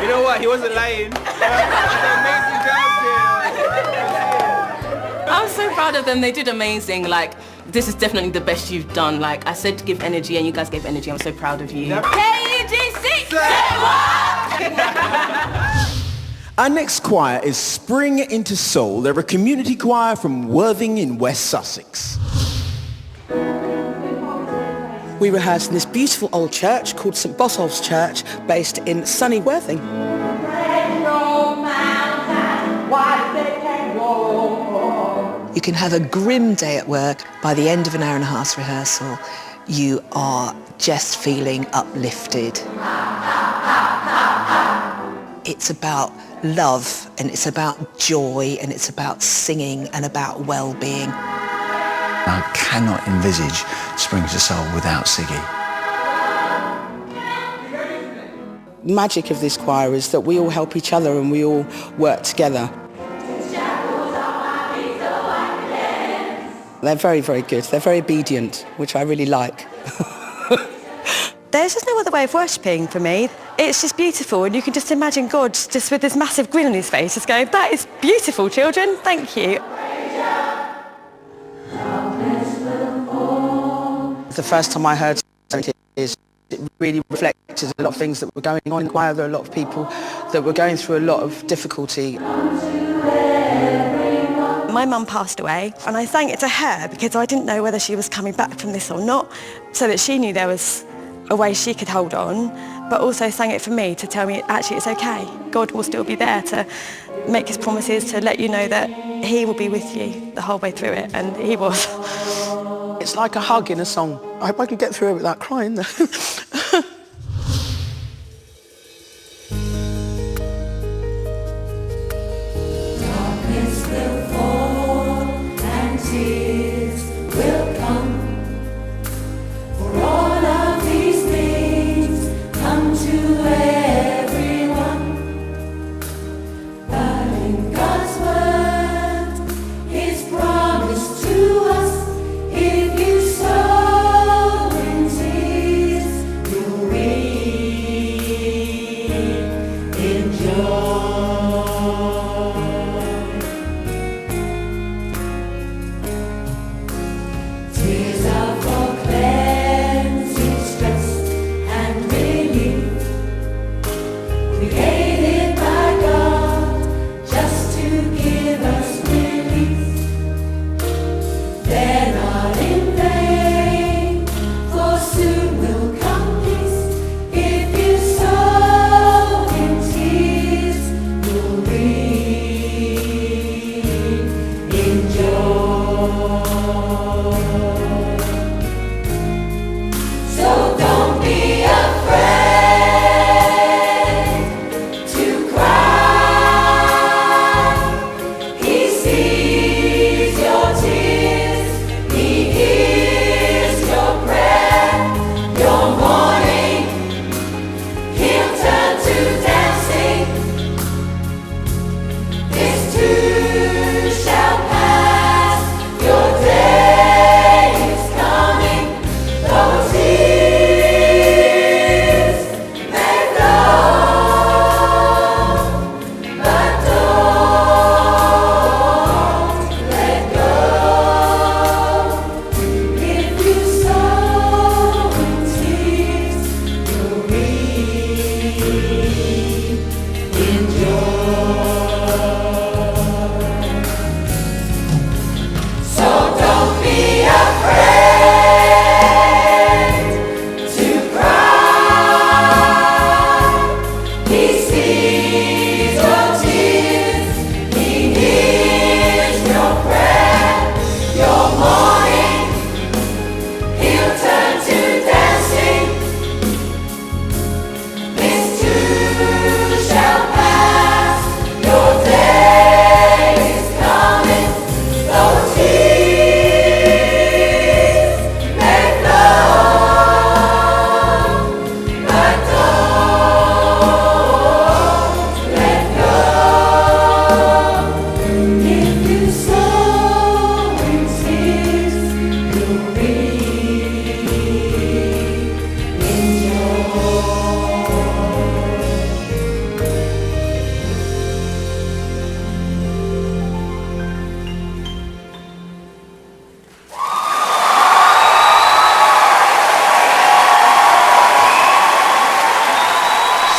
You know what? He wasn't lying. Amazing job, I'm so proud of them. They did amazing. Like, this is definitely the best you've done. Like, I said to give energy, and you guys gave energy. I'm so proud of you. KEG6! Our next choir is Spring Into Soul. They're a community choir from Worthing in West Sussex. We rehearsed in this beautiful old church called St Botolph's Church, based in sunny Worthing. You can have a grim day at work. By the end of an hour and a half rehearsal, you are just feeling uplifted. It's about love, and it's about joy, and it's about singing, and about well-being. I cannot envisage Spring to Soul without Siggy. The magic of this choir is that we all help each other and we all work together. They're very, very good. They're very obedient, which I really like. There's just no other way of worshipping for me. It's just beautiful, and you can just imagine God just with this massive grin on his face, just going, that is beautiful, children, thank you. The first time I heard Sow In Tears, it really reflected a lot of things that were going on in the choir. There were a lot of people that were going through a lot of difficulty. My mum passed away, and I sang it to her because I didn't know whether she was coming back from this or not, so that she knew there was a way she could hold on, but also sang it for me to tell me actually it's okay. God will still be there to make his promises, to let you know that he will be with you the whole way through it, and he was. It's like a hug in a song. I hope I can get through it without crying though.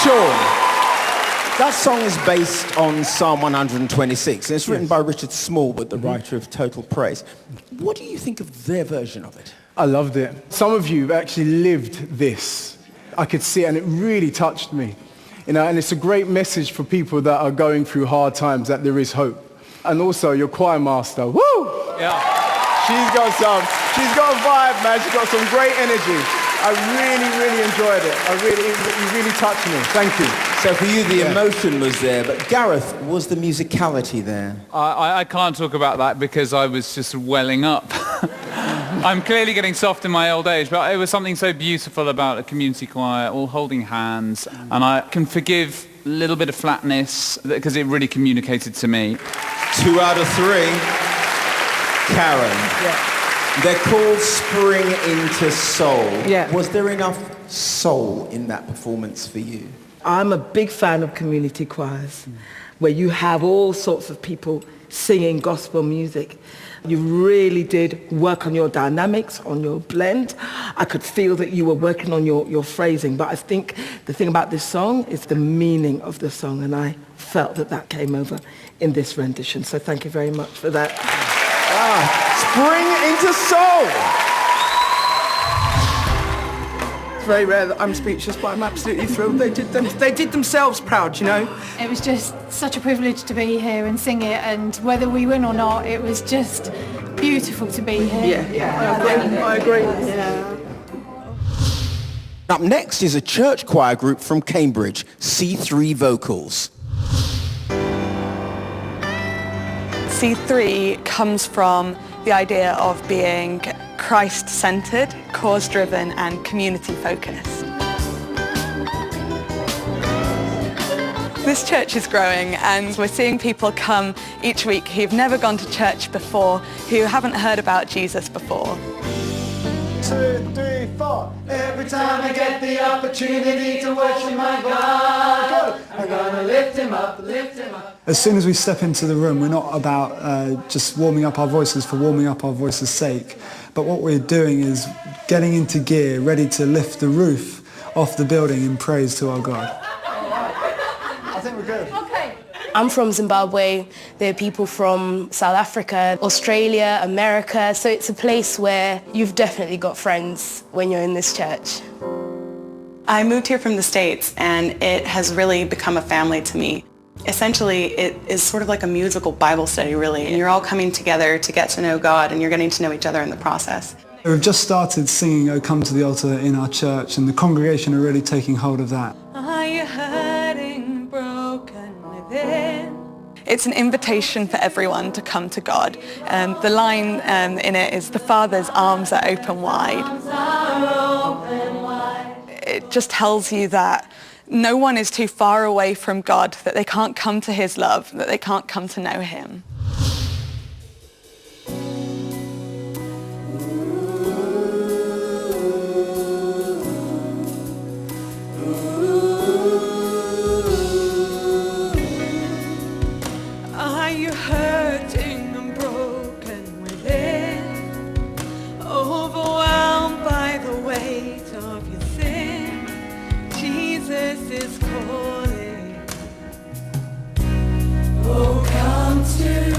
Sean, that song is based on Psalm 126, and it's written by Richard Smallwood, the writer of Total Praise. What do you think of their version of it? I loved it. Some of you actually lived this. I could see it, and it really touched me. You know, and it's a great message for people that are going through hard times, that there is hope. And also your choir master, woo! Yeah. She's got a vibe, man. She's got some great energy. I really enjoyed it. You really touched me. Thank you. So for you, the emotion was there, but Gareth, was the musicality there? I can't talk about that because I was just welling up. I'm clearly getting soft in my old age, but it was something so beautiful about a community choir, all holding hands, and I can forgive a little bit of flatness because it really communicated to me. 2 out of 3. Karen. Yeah. They're called Spring Into Soul. Yeah. Was there enough soul in that performance for you? I'm a big fan of community choirs, where you have all sorts of people singing gospel music. You really did work on your dynamics, on your blend. I could feel that you were working on your phrasing, but I think the thing about this song is the meaning of the song, and I felt that came over in this rendition. So thank you very much for that. Spring Into Soul! It's very rare that I'm speechless, but I'm absolutely thrilled. They did themselves proud, you know? It was just such a privilege to be here and sing it, and whether we win or not, it was just beautiful to be here. Yeah, I agree. Yeah. Up next is a church choir group from Cambridge, C3 Vocals. C3 comes from the idea of being Christ-centered, cause-driven and community-focused. This church is growing, and we're seeing people come each week who've never gone to church before, who haven't heard about Jesus before. 2, 3, 4. Every time I get the opportunity to worship my God, I'm gonna lift him up, lift him up. As soon as we step into the room, we're not about just warming up our voices for warming up our voices' sake, but what we're doing is getting into gear, ready to lift the roof off the building in praise to our God. I think we're good. I'm from Zimbabwe. There are people from South Africa, Australia, America, so it's a place where you've definitely got friends when you're in this church. I moved here from the States, and it has really become a family to me. Essentially, it is sort of like a musical Bible study, really, and you're all coming together to get to know God, and you're getting to know each other in the process. We've just started singing "O Come to the Altar" in our church, and the congregation are really taking hold of that. Are you hurting, broken within? It's an invitation for everyone to come to God. The line in it is, "The Father's arms are open wide." It just tells you that no one is too far away from God, that they can't come to his love, that they can't come to know him. Are you hurting and broken within? Overwhelmed by the weight of your sin? Jesus is calling. Oh, come to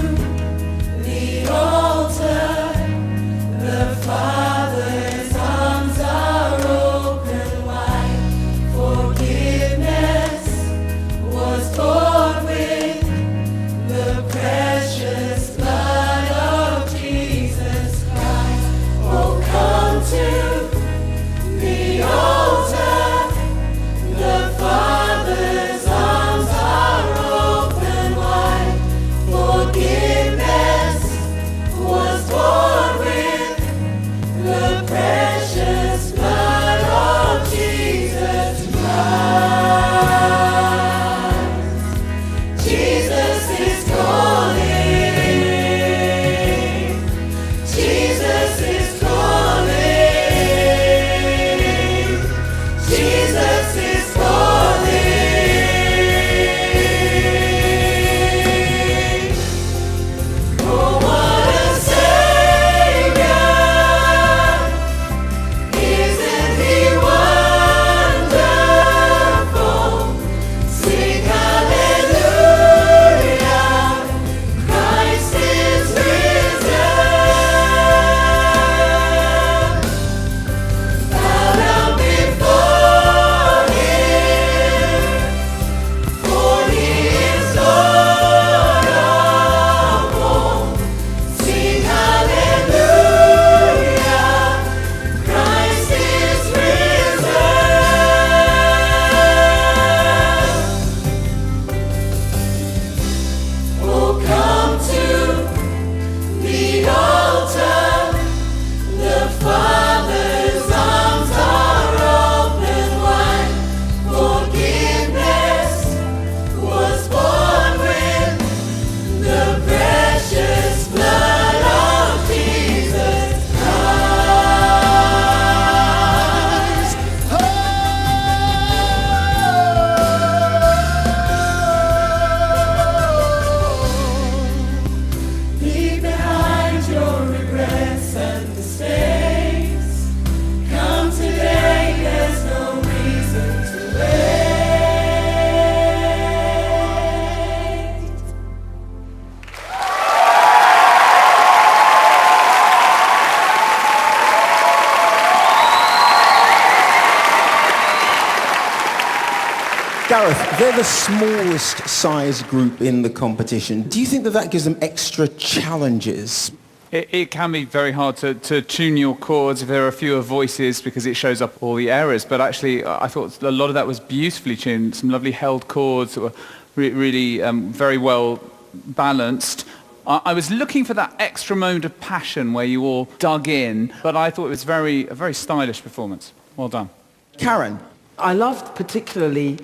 Gareth, they're the smallest size group in the competition. Do you think that gives them extra challenges? It can be very hard to tune your chords if there are fewer voices because it shows up all the errors. But actually, I thought a lot of that was beautifully tuned. Some lovely held chords that were really very well balanced. I was looking for that extra moment of passion where you all dug in, but I thought it was a very stylish performance. Well done. Karen? I loved particularly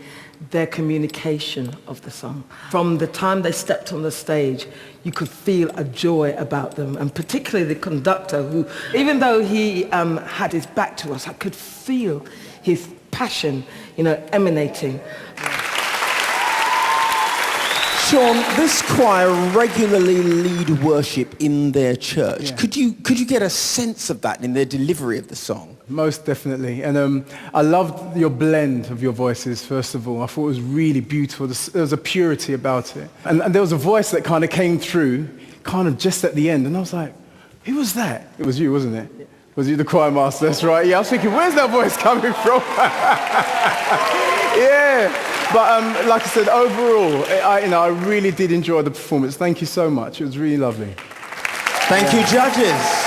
their communication of the song. From the time they stepped on the stage, you could feel a joy about them, and particularly the conductor who, even though he had his back to us, I could feel his passion, emanating. Sean, this choir regularly lead worship in their church. Yeah. Could you get a sense of that in their delivery of the song? Most definitely. And I loved your blend of your voices, first of all. I thought it was really beautiful. There was a purity about it. And there was a voice that kind of came through, kind of just at the end. And I was like, who was that? It was you, wasn't it? Yeah. Was you the choir master? That's right. Yeah, I was thinking, where's that voice coming from? Yeah. But like I said, overall, I really did enjoy the performance. Thank you so much. It was really lovely. Thank you, judges.